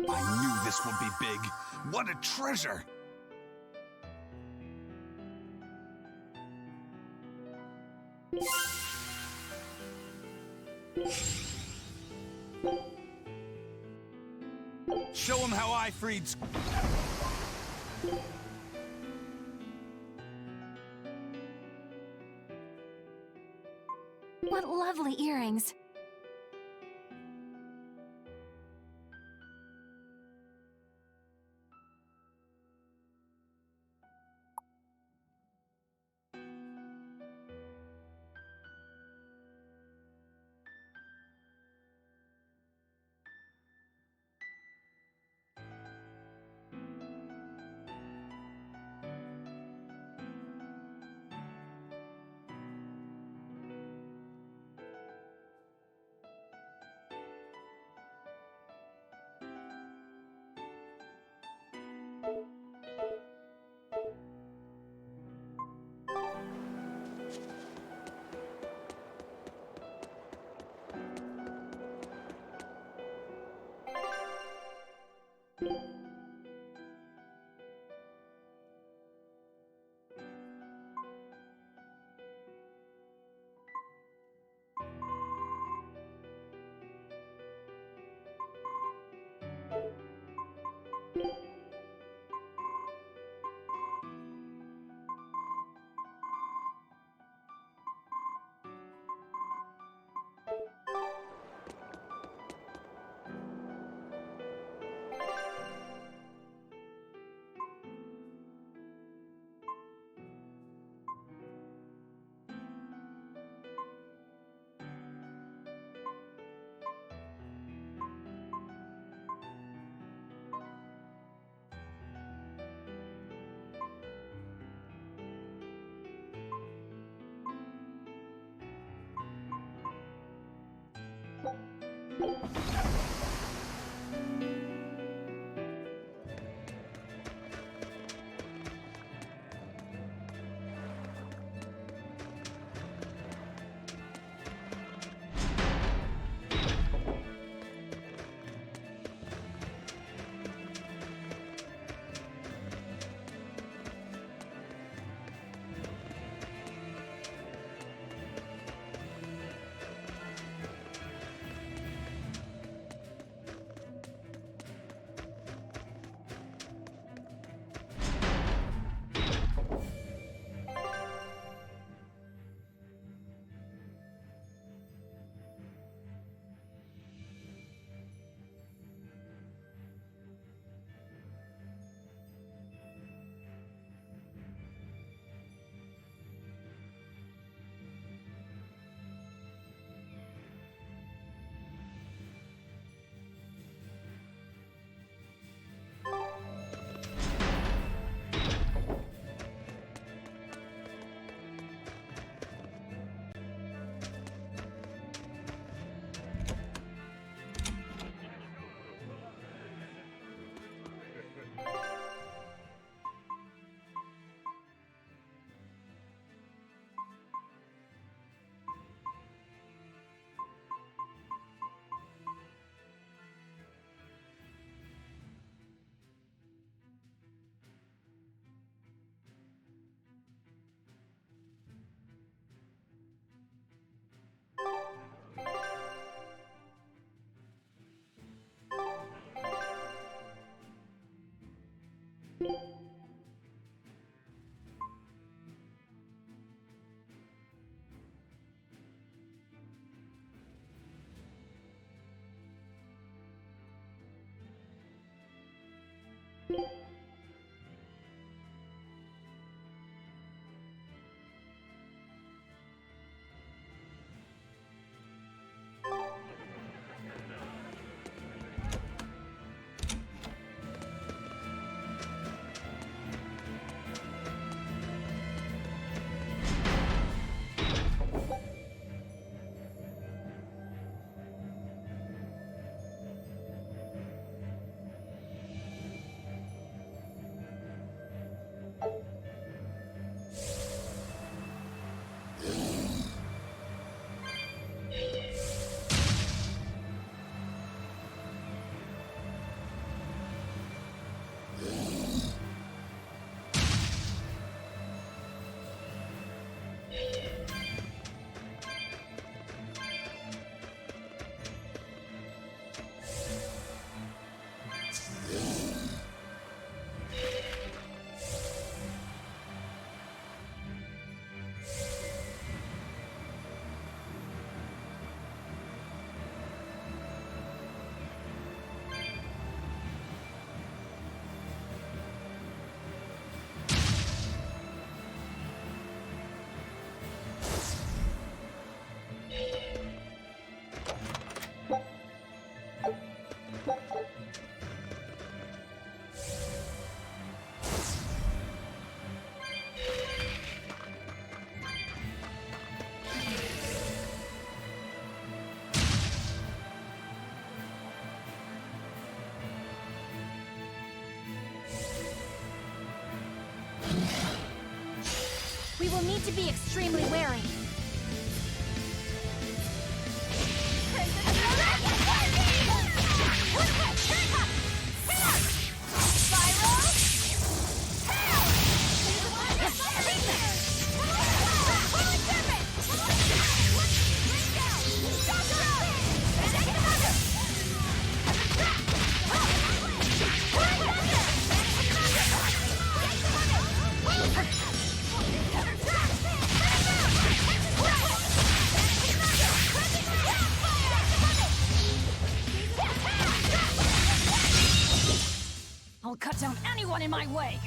I knew this would be big. What a treasure! Show him how I freed... What lovely earrings! You'll need to be extremely wary. I'll cut down anyone in my way!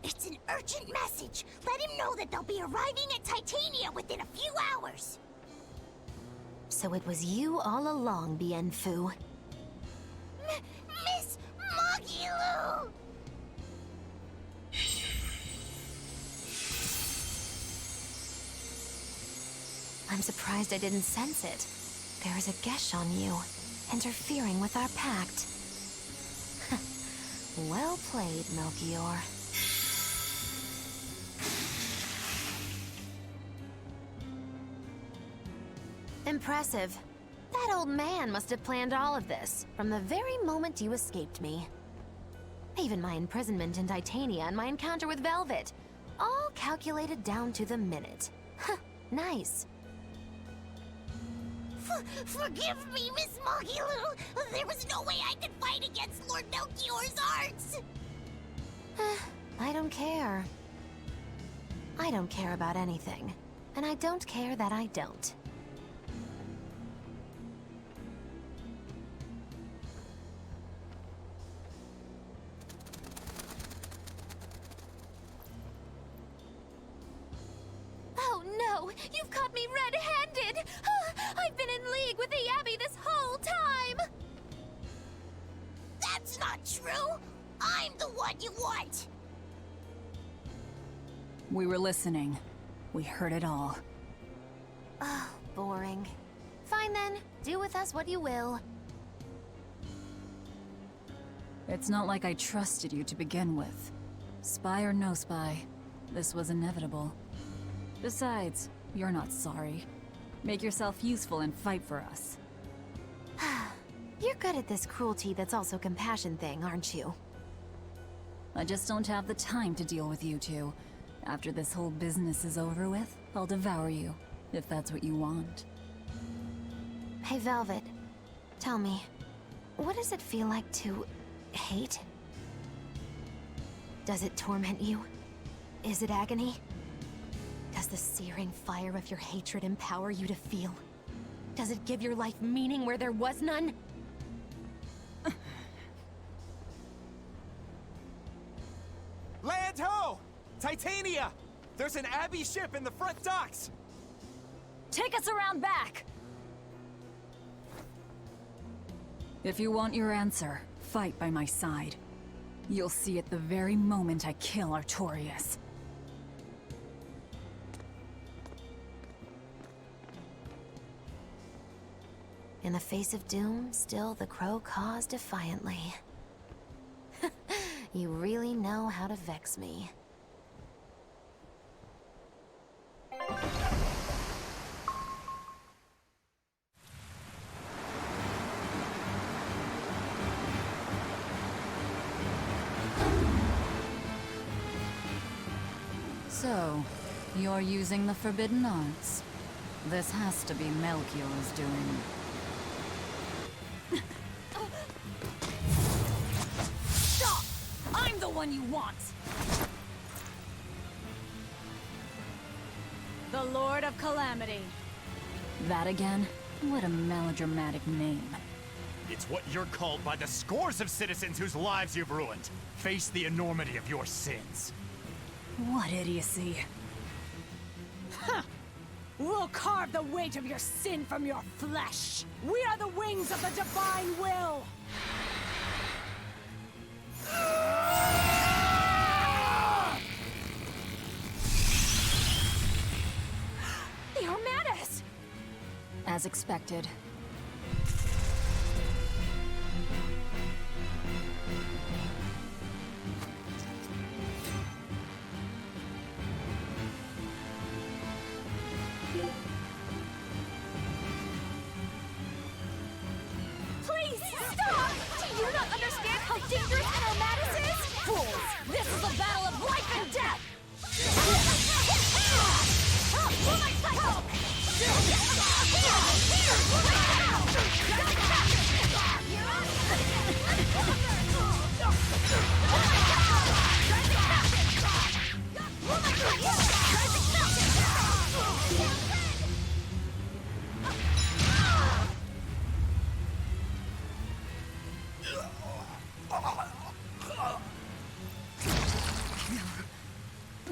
It's an urgent message. Let him know that they'll be arriving at Titania within a few hours. So it was you all along, Bienfu. Miss Magilu! I'm surprised I didn't sense it. There is a gesh on you, interfering with our pact. Well played, Melchior. Impressive. That old man must have planned all of this, from the very moment you escaped me. Even my imprisonment in Titania and my encounter with Velvet. All calculated down to the minute. Huh, nice. Forgive me, Miss Moggy-Loo. There was no way I could fight against Lord Melchior's arts. I don't care. I don't care about anything. And I don't care that I don't. Oh no! You've caught me red-handed! I've been in league with the Abbey this whole time! That's not true! I'm the one you want! We were listening. We heard it all. Oh, boring. Fine then, do with us what you will. It's not like I trusted you to begin with. Spy or no spy, this was inevitable. Besides, you're not sorry. Make yourself useful and fight for us. You're good at this cruelty that's also compassion thing, aren't you? I just don't have the time to deal with you two. After this whole business is over with, I'll devour you, if that's what you want. Hey, Velvet. Tell me, what does it feel like to hate? Does it torment you? Is it agony? Does the searing fire of your hatred empower you to feel? Does it give your life meaning where there was none? Land ho! Titania! There's an Abbey ship in the front docks! Take us around back! If you want your answer, fight by my side. You'll see it the very moment I kill Artorias. In the face of doom, still the crow caws defiantly. You really know how to vex me. So, you're using the Forbidden Arts. This has to be Melchior's doing. Stop! I'm the one you want! The Lord of Calamity. That again? What a melodramatic name. It's what you're called by the scores of citizens whose lives you've ruined. Face the enormity of your sins. What idiocy. We'll carve the weight of your sin from your flesh. We are the wings of the divine will. The Armatus! As expected. Please, stop! Do you not understand how dangerous an Armatus is? Fools! This is a battle of life and death!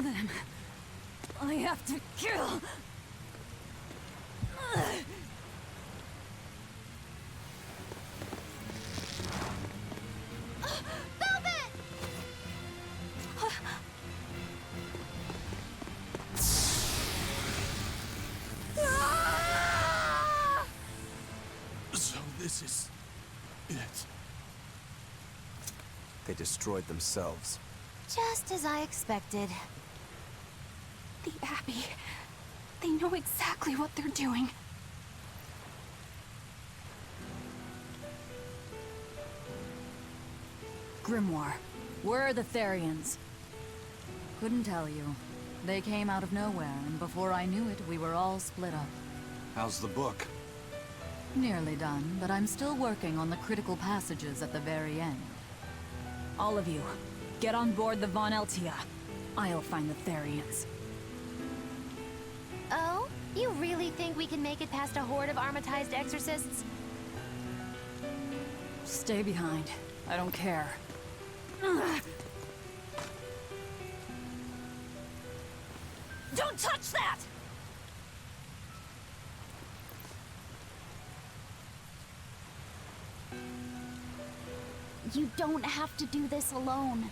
Them. I have to kill. So this is it. They destroyed themselves. Just as I expected. The Abbey. They know exactly what they're doing. grimoire. Where are the Therians? Couldn't tell you. They came out of nowhere, and before I knew it, we were all split up. How's the book? Nearly done, but I'm still working on the critical passages at the very end. All of you, get on board the Von Eltia. I'll find the Therians. Oh? You really think we can make it past a horde of armatized exorcists? Stay behind. I don't care. Don't touch that! You don't have to do this alone.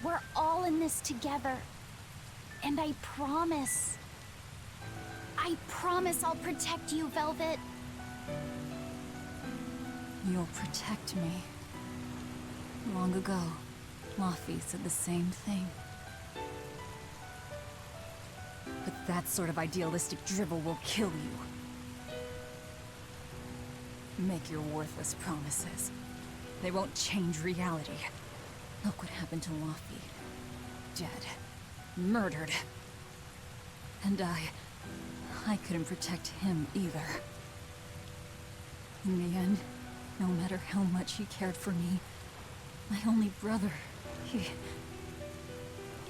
We're all in this together. And I promise I'll protect you, Velvet. You'll protect me. Long ago, Laffy said the same thing. But that sort of idealistic drivel will kill you. Make your worthless promises. They won't change reality. Look what happened to Laffy. Dead. Murdered. And I couldn't protect him either. In the end, no matter how much he cared for me, my only brother,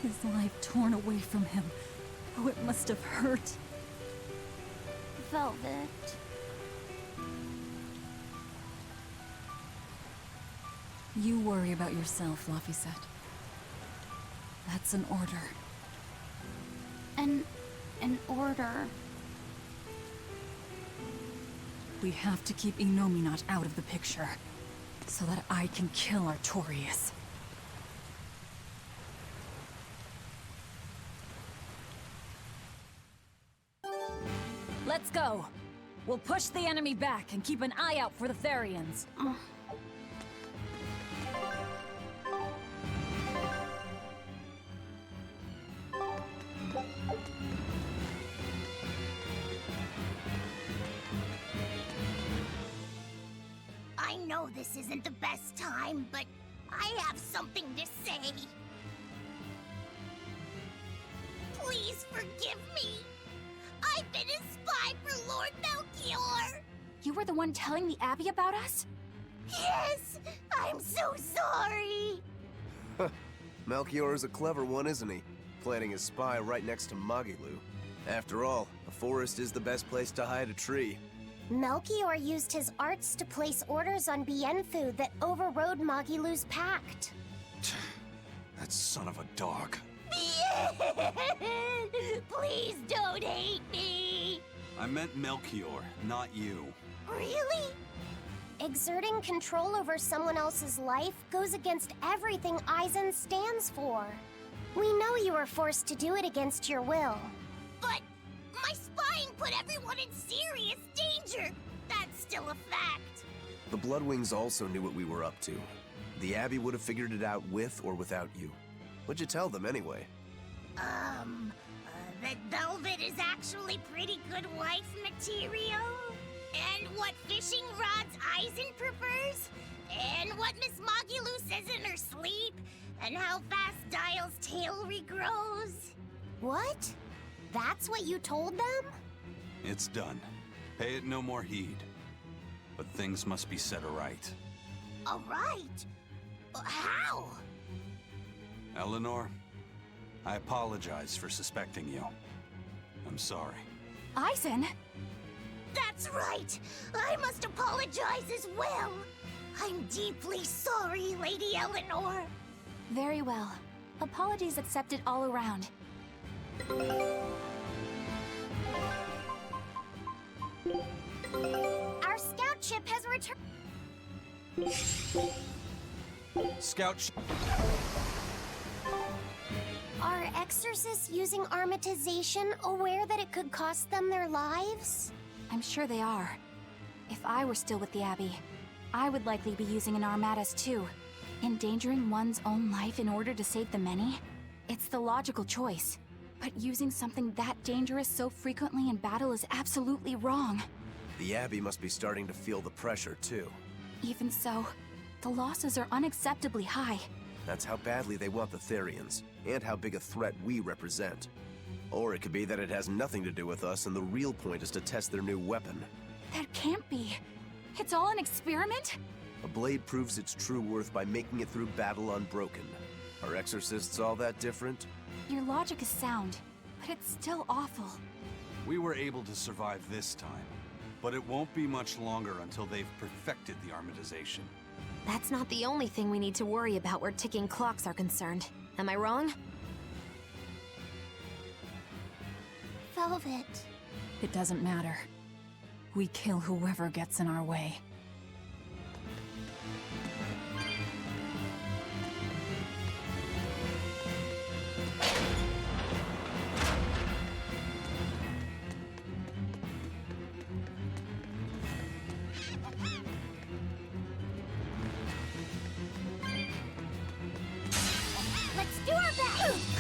his life torn away from him. Oh, it must have hurt. Velvet. You worry about yourself, Laffy said. That's an order. An order. We have to keep Innominat out of the picture, so that I can kill Artorias. Let's go! We'll push the enemy back and keep an eye out for the Therians. I know this isn't the best time, but I have something to say. Please forgive me. I've been a spy for Lord Melchior. You were the one telling the Abbey about us? Yes, I'm so sorry. Melchior is a clever one, isn't he? Planting his spy right next to Magilu. After all, a forest is the best place to hide a tree. Melchior used his arts to place orders on Bienfu that overrode Magilu's pact. That son of a dog. Please don't hate me. I meant Melchior, not you. Really? Exerting control over someone else's life goes against everything Aizen stands for. We know you were forced to do it against your will. But my spying put everyone in serious danger. That's still a fact. The Bloodwings also knew what we were up to. The Abbey would have figured it out with or without you. What'd you tell them anyway? That Velvet is actually pretty good wife material? And what fishing rods Aizen prefers? And what Miss Magilu says in her sleep? And how fast Dial's tail regrows? What? That's what you told them? It's done. Pay it no more heed. But things must be set aright. Alright. How? Eleanor, I apologize for suspecting you. I'm sorry. Aizen! That's right! I must apologize as well! I'm deeply sorry, Lady Eleanor! Very well. Apologies accepted all around. Our scout ship has returned. Scout Are exorcists using armatization aware that it could cost them their lives? I'm sure they are. If I were still with the Abbey, I would likely be using an Armatus too. Endangering one's own life in order to save the many? It's the logical choice. But using something that dangerous so frequently in battle is absolutely wrong. The Abbey must be starting to feel the pressure, too. Even so, The losses are unacceptably high. That's how badly they want the Therians, and how big a threat we represent. Or it could be that it has nothing to do with us, and the real point is to test their new weapon. That can't be. It's all an experiment? A blade proves its true worth by making it through battle unbroken. Are exorcists all that different? Your logic is sound, but it's still awful. We were able to survive this time, but it won't be much longer until they've perfected the armatization. That's not the only thing we need to worry about where ticking clocks are concerned. Am I wrong? Velvet. It doesn't matter. We kill whoever gets in our way. Let's do our best!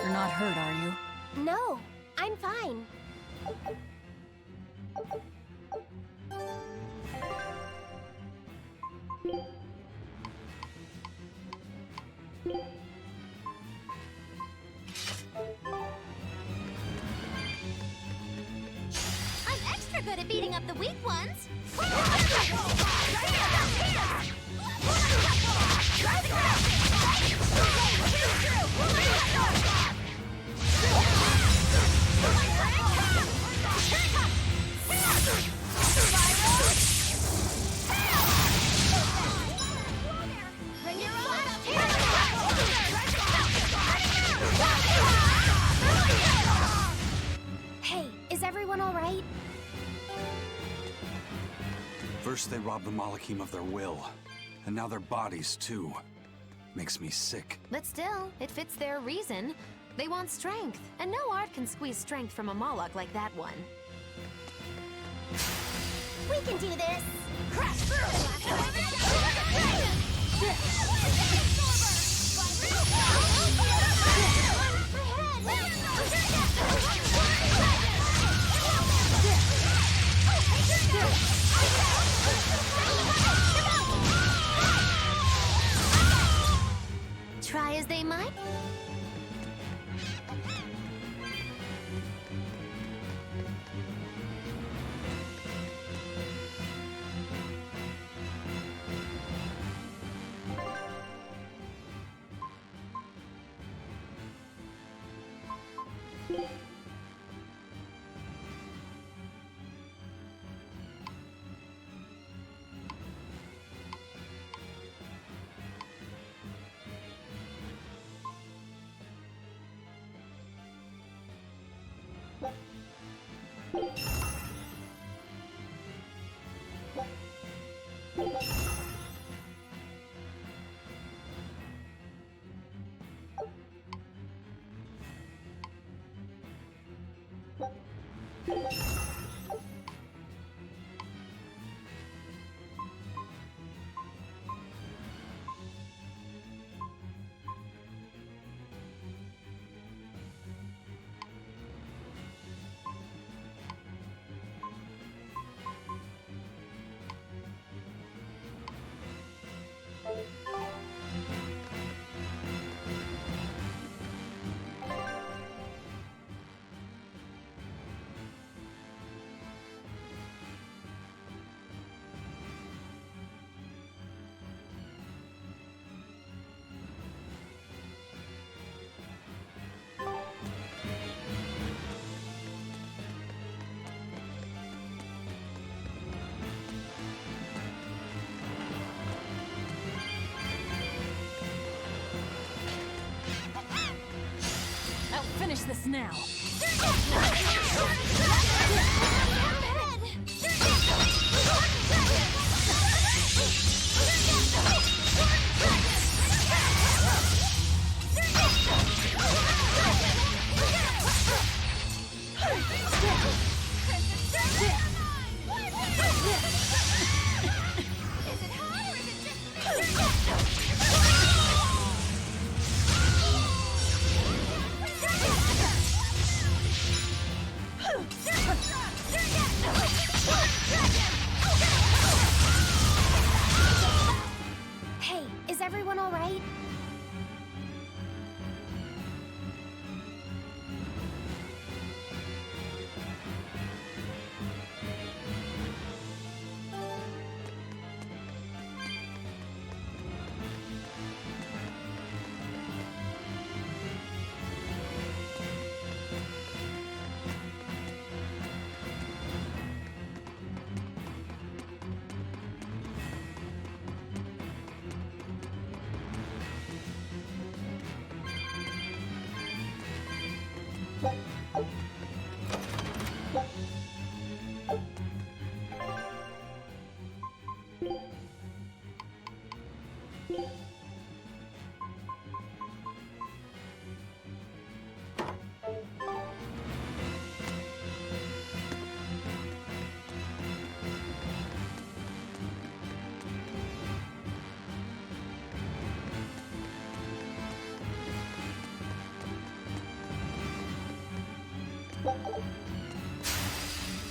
You're not hurt, are you? No, I'm fine. I'm extra good at beating up the weak ones. Hey, is everyone all right? First they robbed the Malachim of their will, and now their bodies too. Makes me sick. But still, it fits their reason. They want strength, and no art can squeeze strength from a Moloch like that one. We can do this! Crash through! Try as they might? this now. Hey, is everyone all right?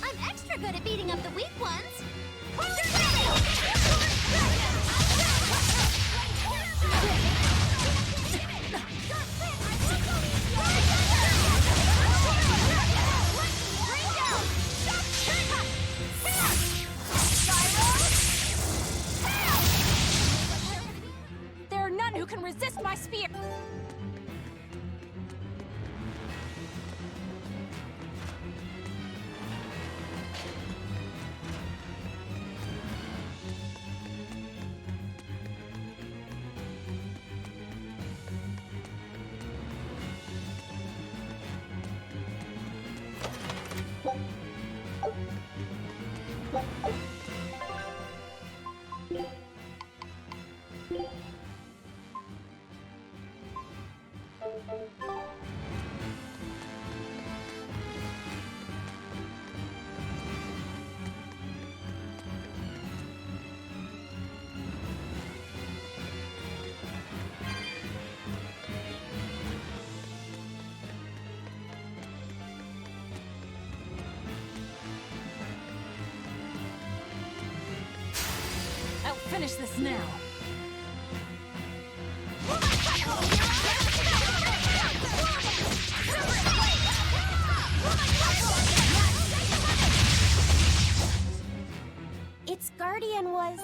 I'm extra good at beating up the weak ones. There are none who can resist my spear. I'll finish this now. Its guardian was...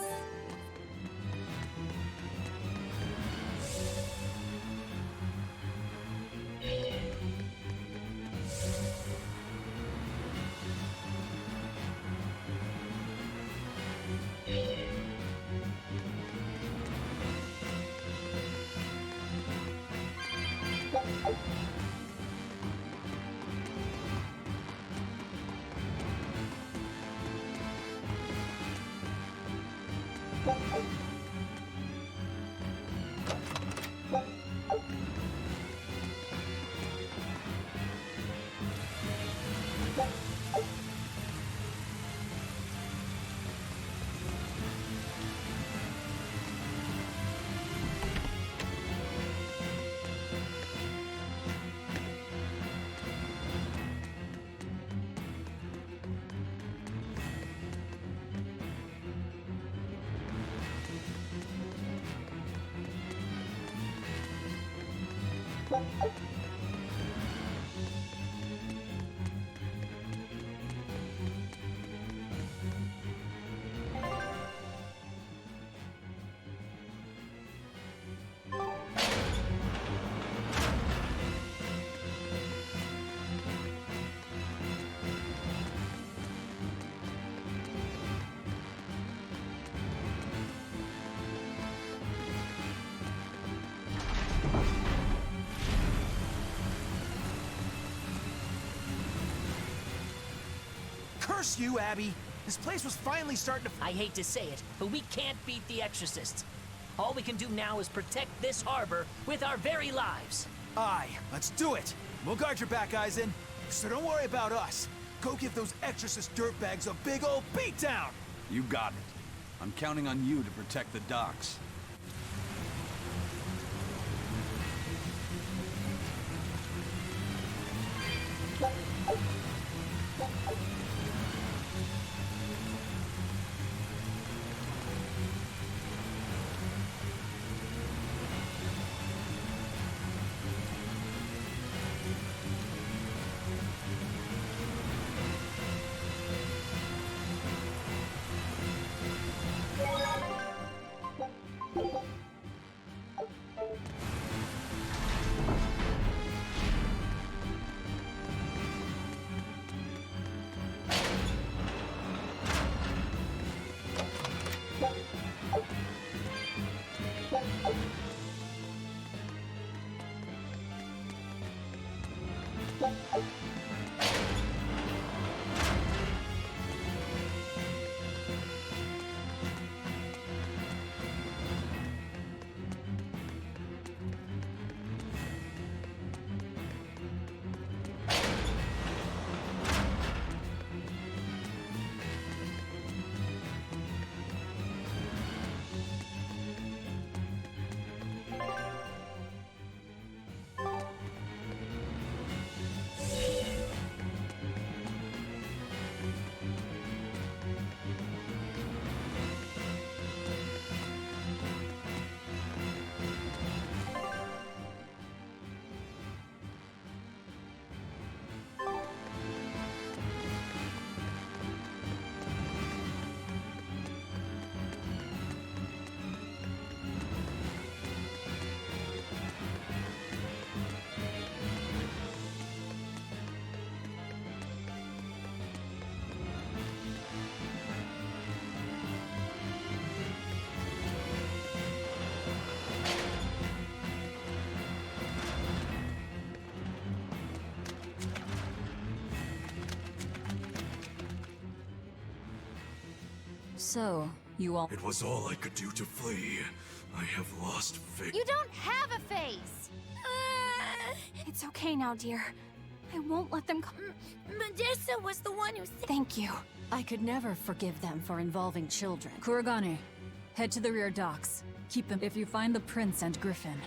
Curse you, Abby! This place was finally starting to... I hate to say it, but we can't beat the Exorcists. All we can do now is protect this harbor with our very lives. Aye, let's do it! We'll guard your back, Eisen. So don't worry about us. Go give those Exorcist dirtbags a big old beatdown! You got it. I'm counting on you to protect the docks. So, you all... It was all I could do to flee. I have lost faith. You don't have a face! It's okay now, dear. I won't let them come. Medusa was the one who said... Thank you. I could never forgive them for involving children. Kurogane, head to the rear docks. Keep them if you find the Prince and Griffin.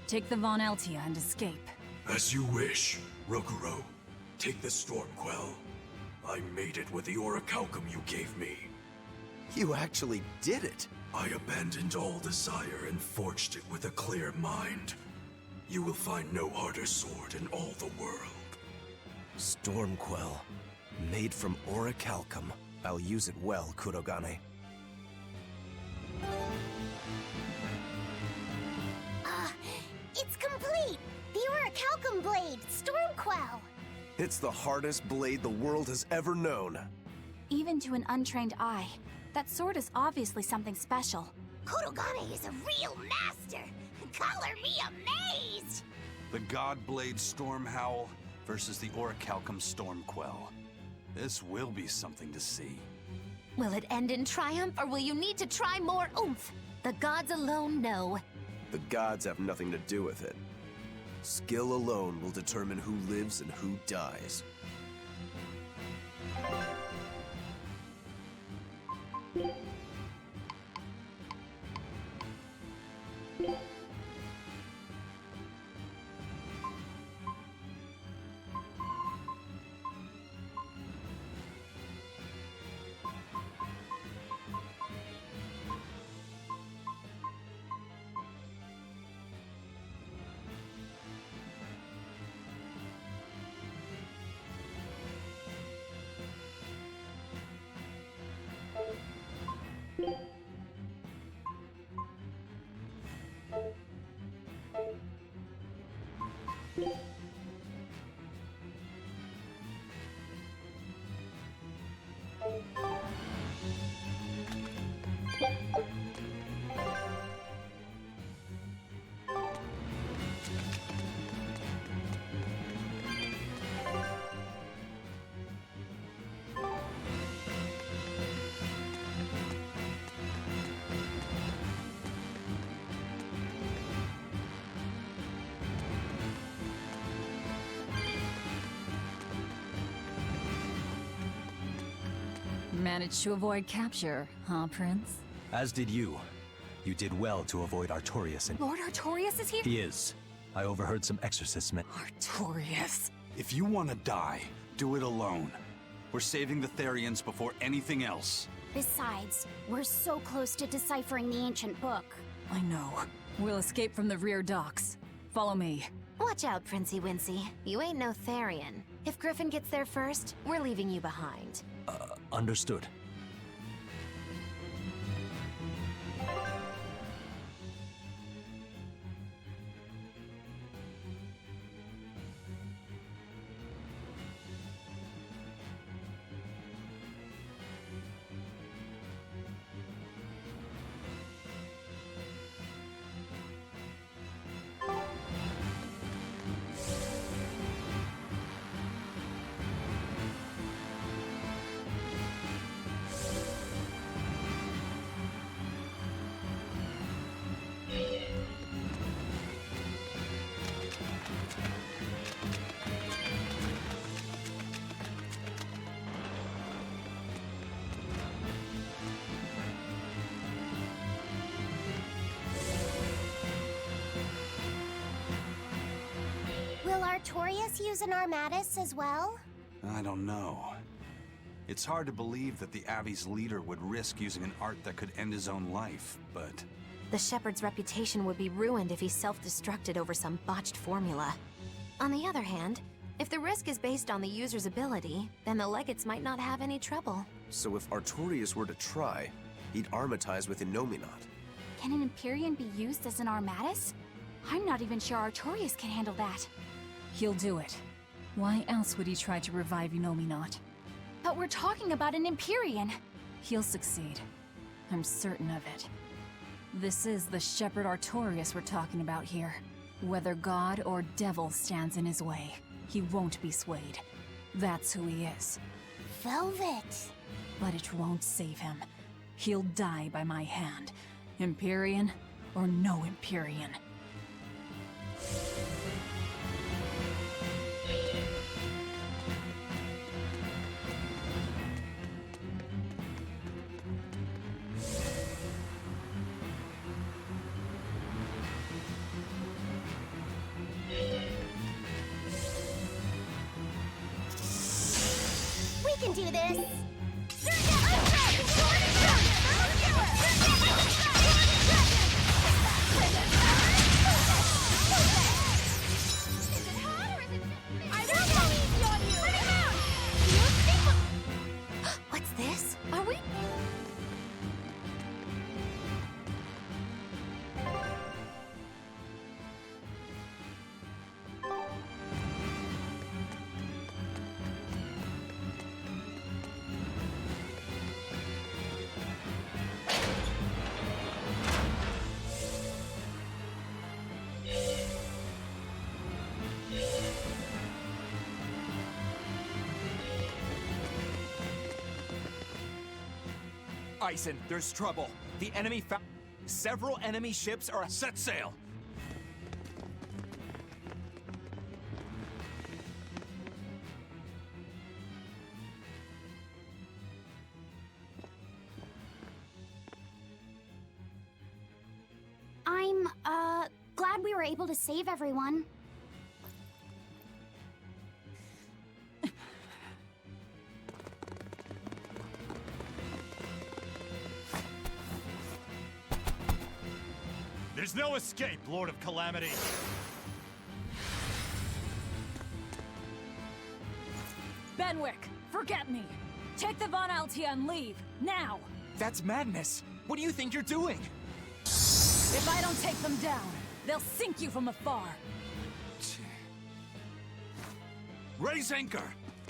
Take the Von Altia and escape. As you wish, Rokuro. Take the Stormquell. I made it with the orichalcum you gave me. You actually did it! I abandoned all desire and forged it with a clear mind. You will find no harder sword in all the world. Stormquell. Made from orichalcum. I'll use it well, Kurogane. It's complete! The orichalcum blade, Stormquell! It's the hardest blade the world has ever known. Even to an untrained eye, that sword is obviously something special. Kurogane is a real master! Color me amazed! The God-Blade Stormhowl versus the Orichalcum Stormquell. This will be something to see. Will it end in triumph, or will you need to try more oomph? The gods alone know. The gods have nothing to do with it. Skill alone will determine who lives and who dies. Managed to avoid capture, huh, Prince? As did you. You did well to avoid Artorias and... Lord Artorias is here? He is. I overheard some exorcists men... Artorias. If you want to die, do it alone. We're saving the Therians before anything else. Besides, we're so close to deciphering the ancient book. I know. We'll escape from the rear docks. Follow me. Watch out, Princey Wincy. You ain't no Therian. If Griffin gets there first, we're leaving you behind. Understood. Will Artorias use an Armatus as well? I don't know. It's hard to believe that the Abbey's leader would risk using an art that could end his own life, but... The Shepherd's reputation would be ruined if he self-destructed over some botched formula. On the other hand, if the risk is based on the user's ability, then the Legates might not have any trouble. So if Artorias were to try, he'd armatize with Innominat. Can an Empyrean be used as an Armatus? I'm not even sure Artorias can handle that. He'll do it. Why else would he try to revive Innominat? But we're talking about an Empyrean. He'll succeed. I'm certain of it. This is the Shepherd Artorias we're talking about here. Whether God or devil stands in his way, he won't be swayed. That's who he is. Velvet. But it won't save him. He'll die by my hand. Empyrean or no Empyrean. We can do this. What's this? Are we... Ison, there's trouble. The enemy found... Several enemy ships are... Set sail! I'm, glad we were able to save everyone. There's no escape, Lord of Calamity. Benwick, forget me. Take the Von Altia and leave, now! That's madness. What do you think you're doing? If I don't take them down, they'll sink you from afar. Raise anchor!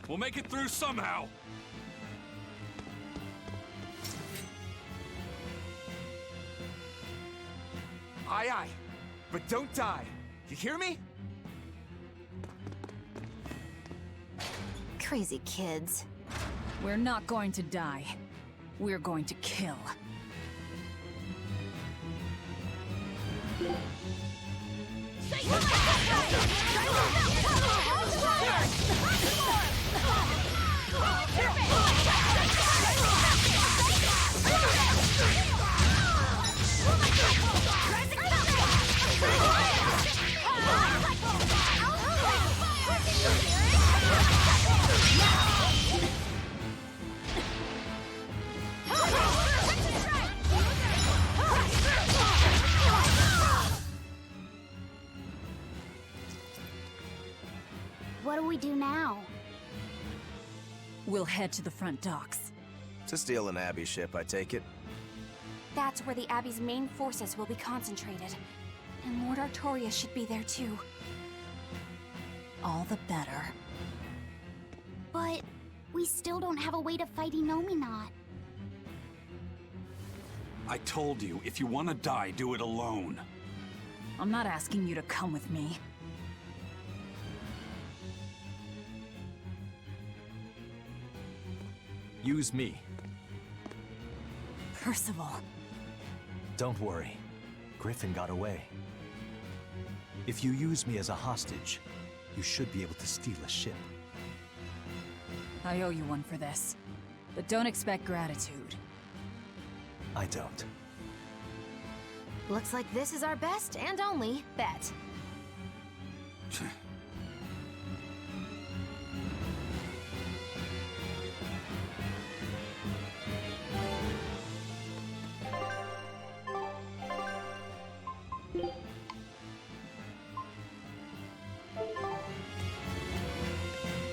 We'll make it through somehow! Aye, aye. But don't die. You hear me? Crazy kids. We're not going to die. We're going to kill. we do now? We'll head to the front docks. To steal an Abbey ship, I take it. That's where the Abbey's main forces will be concentrated. And Lord Artorias should be there too. All the better. But we still don't have a way to fight Inominat. I told you, if you want to die, do it alone. I'm not asking you to come with me. Use me. Percival. Don't worry. Griffin got away. If you use me as a hostage, you should be able to steal a ship. I owe you one for this. But don't expect gratitude. I don't. Looks like this is our best and only bet.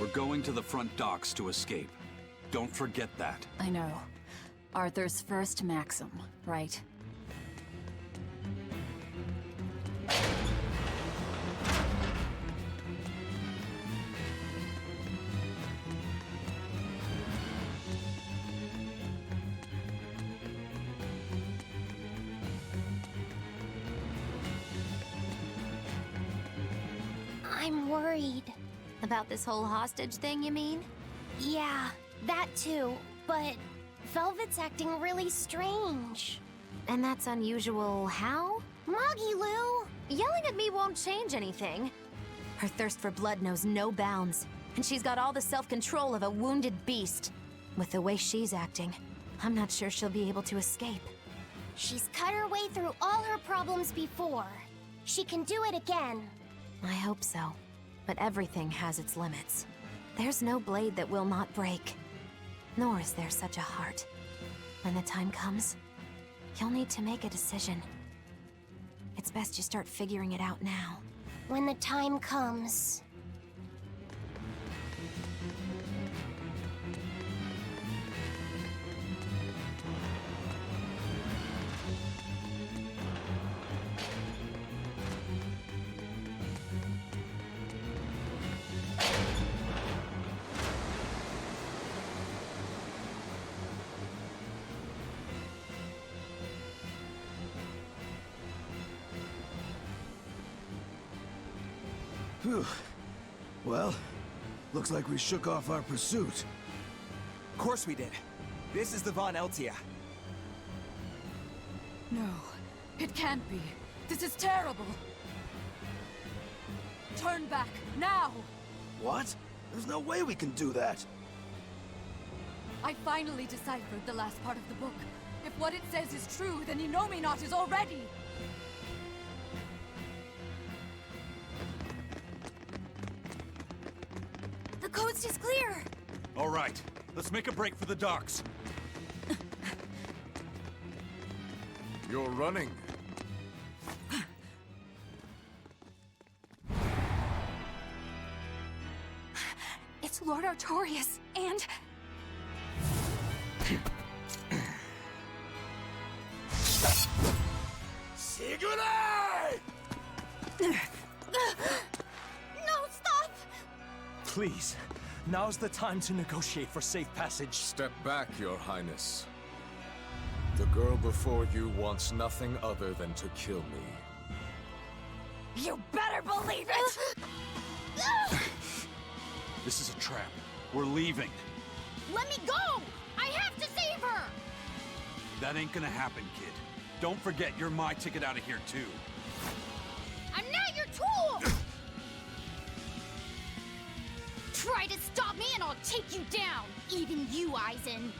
We're going to the front docks to escape. Don't forget that. I know. Arthur's first maxim, right? I'm worried. About this whole hostage thing, you mean? Yeah, that too. But Velvet's acting really strange. And that's unusual how? Magilou! Yelling at me won't change anything. Her thirst for blood knows no bounds, and she's got all the self-control of a wounded beast. With the way she's acting, I'm not sure she'll be able to escape. She's cut her way through all her problems before. She can do it again. I hope so. But everything has its limits. There's no blade that will not break. Nor is there such a heart. When the time comes, you'll need to make a decision. It's best you start figuring it out now. When the time comes. Phew. Well, looks like we shook off our pursuit. Of course we did. This is the Von Eltia. No, it can't be. This is terrible. Turn back, now! What? There's no way we can do that. I finally deciphered the last part of the book. If what it says is true, then Inominat is already... The coast is clear! All right, let's make a break for the docks. You're running. It's Lord Artorias, and... Sigurd! No, stop! Please, now's the time to negotiate for safe passage. Step back, Your Highness. The girl before you wants nothing other than to kill me. You better believe it! This is a trap. We're leaving. Let me go! I have to save her! That ain't gonna happen, kid. Don't forget, you're my ticket out of here, too. I'm not your tool! Try to stop me and I'll take you down! Even you, Aizen.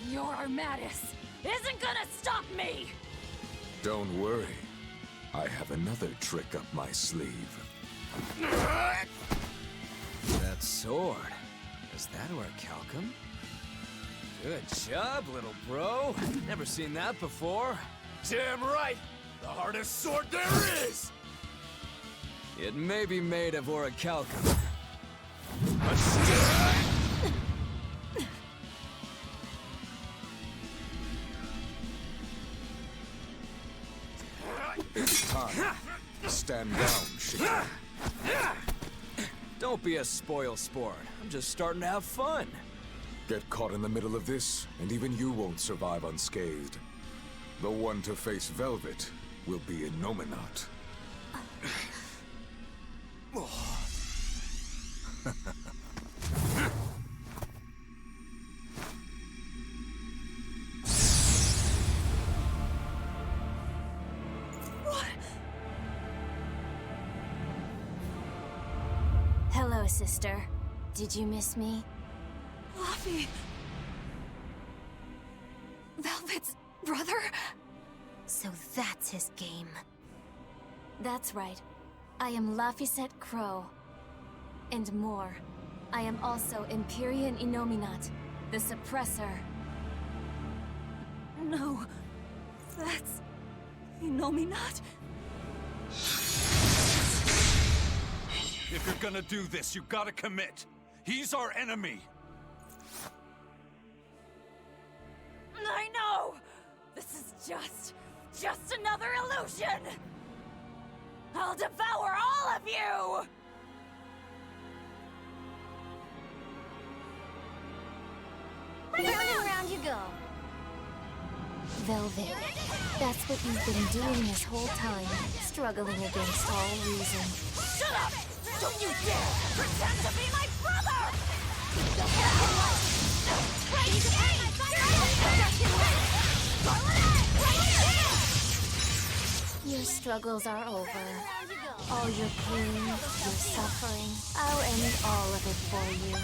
Your Armatus isn't gonna stop me! Don't worry. I have another trick up my sleeve. That sword. Is that where Calcum? Good job, little bro. Never seen that before. Damn right! The hardest sword there is! It may be made of orichalcum. It's time. Stand down, Shiki. Don't be a spoil sport. I'm just starting to have fun. Get caught in the middle of this, and even you won't survive unscathed. The one to face Velvet will be Innominat. Hello, sister. Did you miss me? Laffy! Velvet's brother? So that's his game. That's right. I am Laphicet Crow. And more. I am also Empyrean Innominat, the Suppressor. No. That's... Innominat? If you're gonna do this, you gotta commit. He's our enemy. I know! This is just another illusion! I'll devour all of you! Round and round you go. Velvet, that's what you've been doing this whole time, struggling against all reason. Shut up! Don't you dare pretend to be my brother! Your struggles are over. All your pain, your suffering, I'll end all of it for you.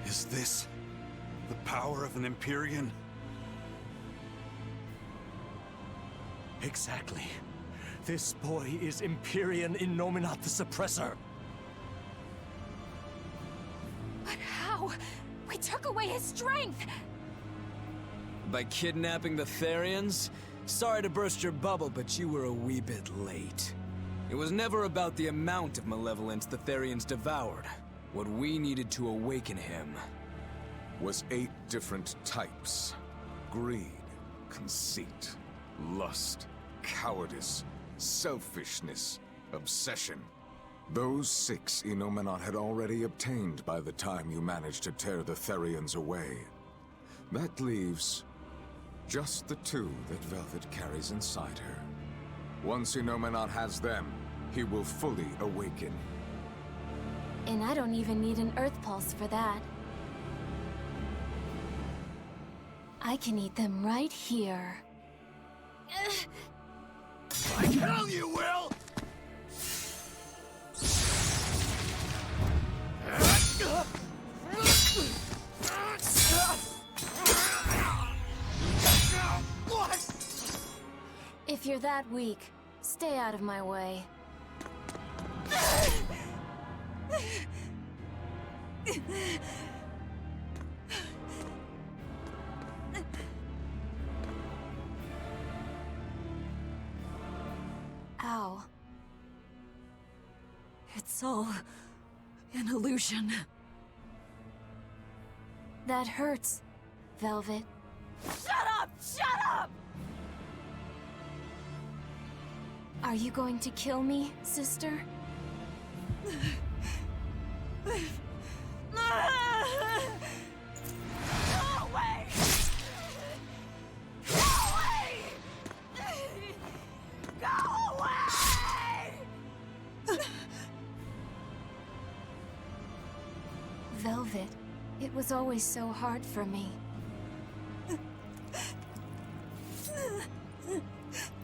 Is this the power of an Empyrean? Exactly. This boy is Empyrean Innominat the Suppressor. But how? We took away his strength! By kidnapping the Therians? Sorry to burst your bubble, but you were a wee bit late. It was never about the amount of malevolence the Therians devoured. What we needed to awaken him was 8 different types. Greed, conceit, lust, cowardice, selfishness, obsession. Those 6 Innominat had already obtained by the time you managed to tear the Therians away. That leaves just the 2 that Velvet carries inside her. Once Innominat has them, he will fully awaken. And I don't even need an Earth Pulse for that. I can eat them right here. Like hell you will! If you're that weak, stay out of my way. Ow. It's all an illusion. That hurts, Velvet. Shut up! Shut up! Are you going to kill me, sister? Go away! Go away! Go away! Velvet, it was always so hard for me.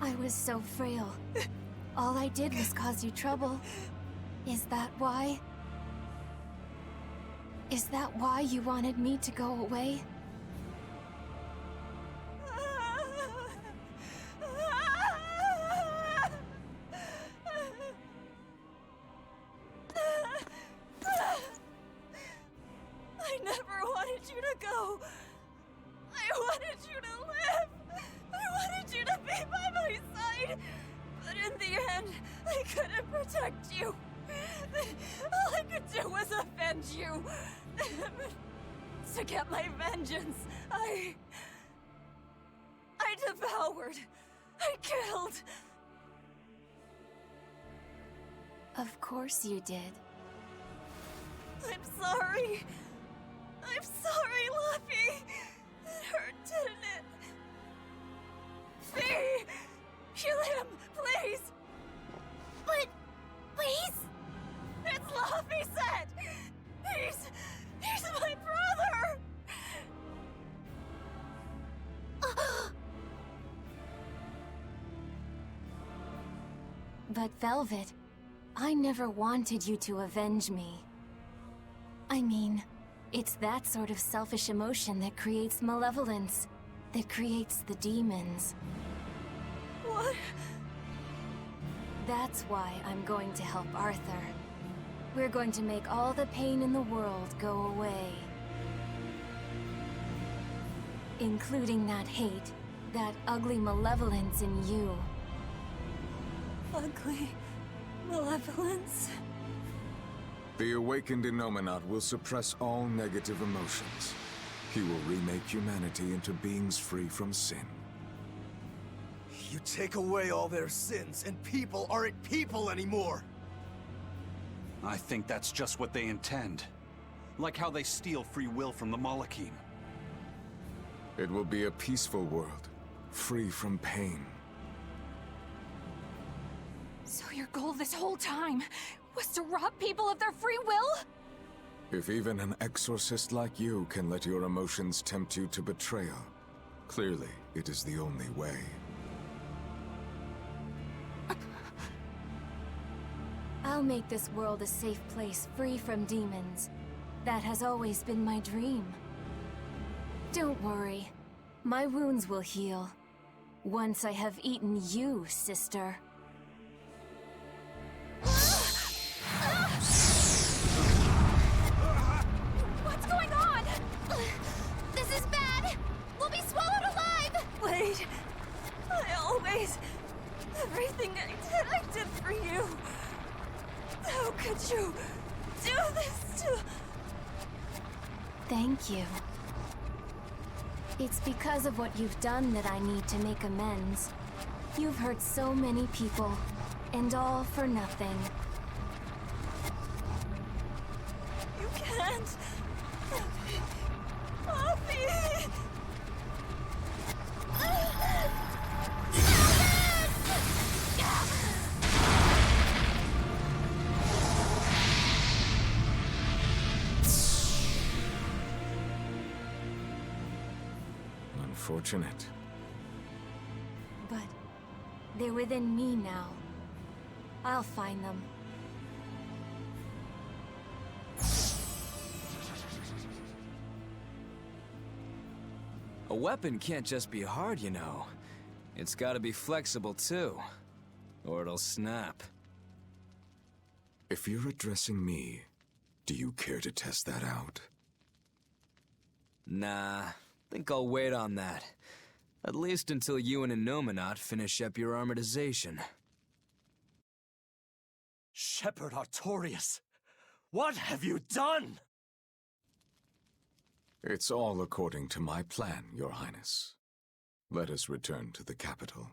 I was so frail. All I did was cause you trouble. Is that why? Is that why you wanted me to go away? avenge you! To get my vengeance, I devoured. I killed. Of course you did. I'm sorry. I'm sorry, Luffy. It hurt, didn't it? Fee! Kill him, please! But he's... It's Luffy said! He's my brother! But Velvet, I never wanted you to avenge me. I mean, it's that sort of selfish emotion that creates malevolence, that creates the demons. What? That's why I'm going to help Arthur. We're going to make all the pain in the world go away. Including that hate, that ugly malevolence in you. Ugly malevolence? The awakened Innominat will suppress all negative emotions. He will remake humanity into beings free from sin. You take away all their sins, and people aren't people anymore! I think that's just what they intend. Like how they steal free will from the Malachim. It will be a peaceful world, free from pain. So your goal this whole time was to rob people of their free will? If even an exorcist like you can let your emotions tempt you to betrayal, clearly it is the only way. I'll make this world a safe place free from demons. That has always been my dream. Don't worry. My wounds will heal. Once I have eaten you, sister. What's going on? This is bad! We'll be swallowed alive! Wait. Everything I did for you. How could you do this to... Thank you. It's because of what you've done that I need to make amends. You've hurt so many people, and all for nothing. You can't... Luffy! Unfortunate. But they're within me now. I'll find them. A weapon can't just be hard, you know. It's gotta be flexible, too. Or it'll snap. If you're addressing me, do you care to test that out? Nah, think I'll wait on that. At least until you and Innominat finish up your armorization. Shepherd Artorias! What have you done? It's all according to my plan, Your Highness. Let us return to the capital.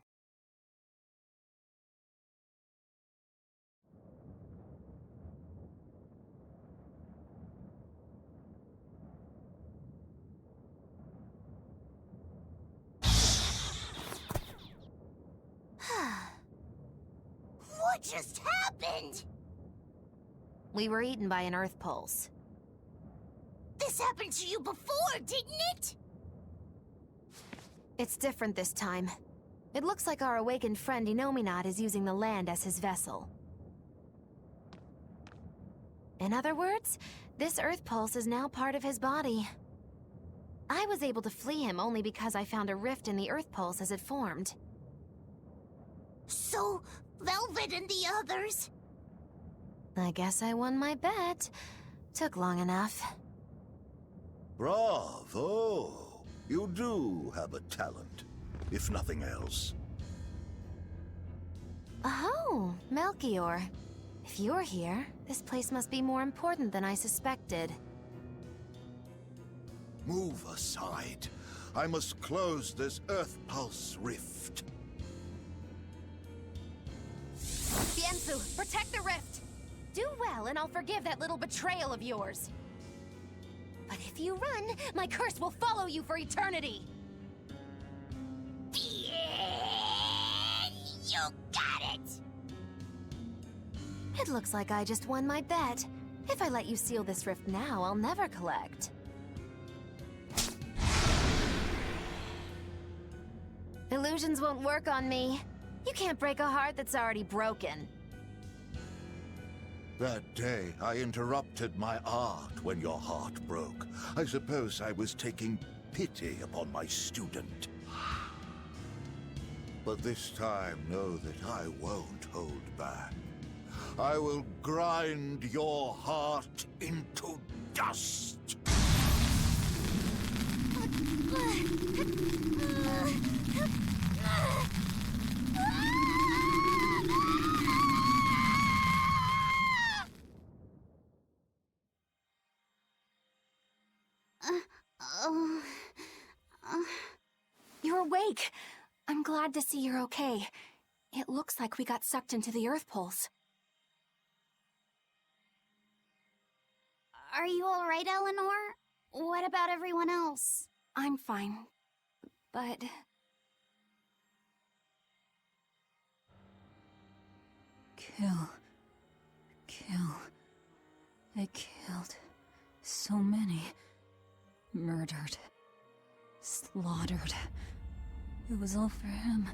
What just happened? We were eaten by an Earth Pulse. This happened to you before, didn't it? It's different this time. It looks like our awakened friend Innominat is using the land as his vessel. In other words, this Earth Pulse is now part of his body. I was able to flee him only because I found a rift in the Earth Pulse as it formed. So, Velvet and the others? I guess I won my bet. Took long enough. Bravo! You do have a talent, if nothing else. Oh, Melchior. If you're here, this place must be more important than I suspected. Move aside. I must close this Earth Pulse rift. Bienfu, protect the rift! Do well, and I'll forgive that little betrayal of yours. But if you run, my curse will follow you for eternity! You got it! It looks like I just won my bet. If I let you seal this rift now, I'll never collect. Illusions won't work on me. You can't break a heart that's already broken. That day, I interrupted my art when your heart broke. I suppose I was taking pity upon my student. But this time, know that I won't hold back. I will grind your heart into dust. You're awake. I'm glad to see you're okay. It looks like we got sucked into the Earth Pulse. Are you alright, Eleanor? What about everyone else? I'm fine, but... Kill. I killed so many. Murdered. Slaughtered. It was all for him.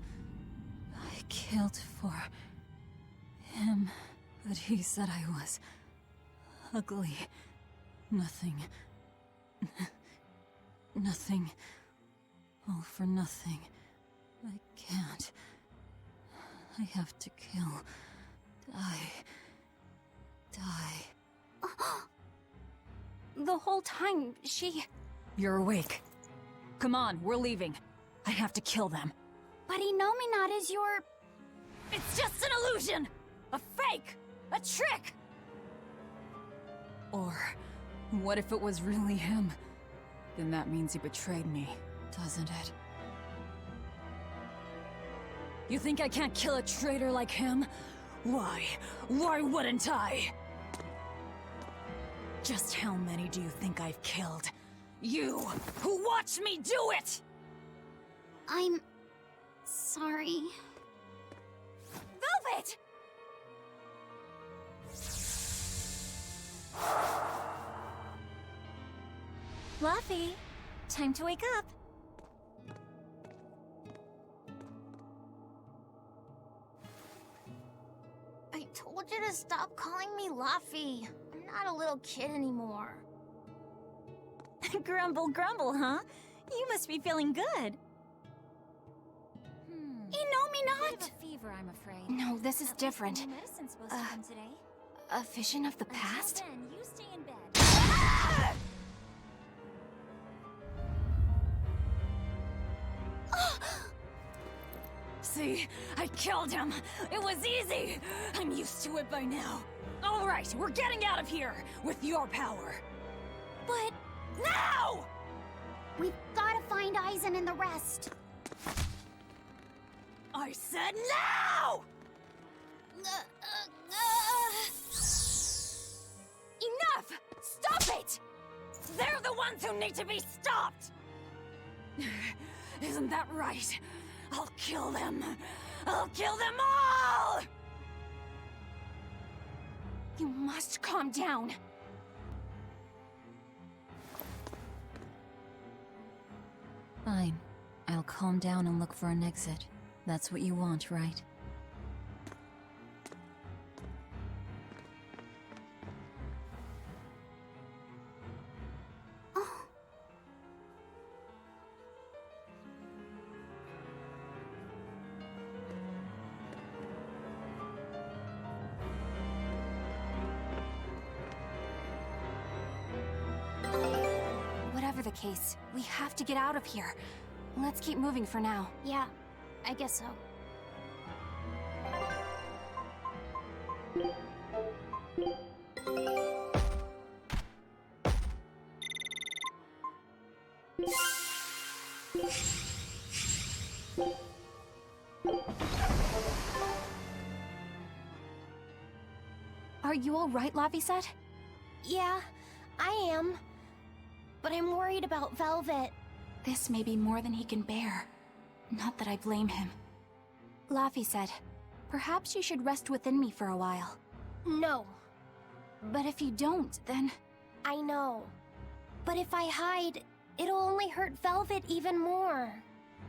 I killed for him, but he said I was ugly. Nothing. Nothing. All for nothing. I can't. I have to kill. Die. The whole time, she... You're awake. Come on, we're leaving. I have to kill them. But Inominat is your... It's just an illusion! A fake! A trick! Or, what if it was really him? Then that means he betrayed me, doesn't it? You think I can't kill a traitor like him? Why? Why wouldn't I? Just how many do you think I've killed? You, who watched me do it! I'm... sorry. Velvet! Fluffy, time to wake up. I told you to stop calling me Luffy. I'm not a little kid anymore. Grumble, grumble, huh? You must be feeling good. Inominat! Bit of a fever, I'm afraid. No, this is different. Medicine's supposed to come today. A vision of the past? Then you stay in bed. See? I killed him! It was easy! I'm used to it by now. Alright, we're getting out of here! With your power! But... Now! We've gotta find Aizen and the rest. I said now! Enough! Stop it! They're the ones who need to be stopped! Isn't that right? I'll kill them! I'll kill them all! You must calm down. Fine. I'll calm down and look for an exit. That's what you want, right? Whatever the case, we have to get out of here. Let's keep moving for now. Yeah, I guess so. Are you alright, Lavisette? Yeah, I am. But I'm worried about Velvet. This may be more than he can bear. Not that I blame him. Lavisette, perhaps you should rest within me for a while. No. But if you don't, then... I know. But if I hide, it'll only hurt Velvet even more.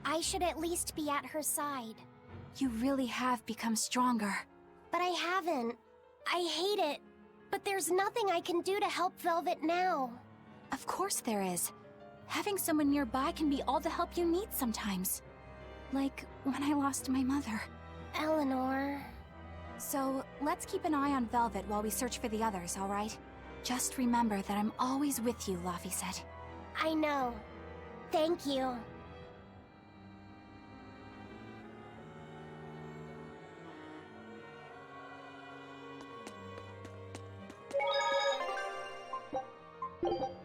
I should at least be at her side. You really have become stronger. But I haven't. I hate it. But there's nothing I can do to help Velvet now. Of course there is. Having someone nearby can be all the help you need sometimes. Like when I lost my mother. Eleanor... So, let's keep an eye on Velvet while we search for the others, alright? Just remember that I'm always with you, Lavisette. I know. Thank you. You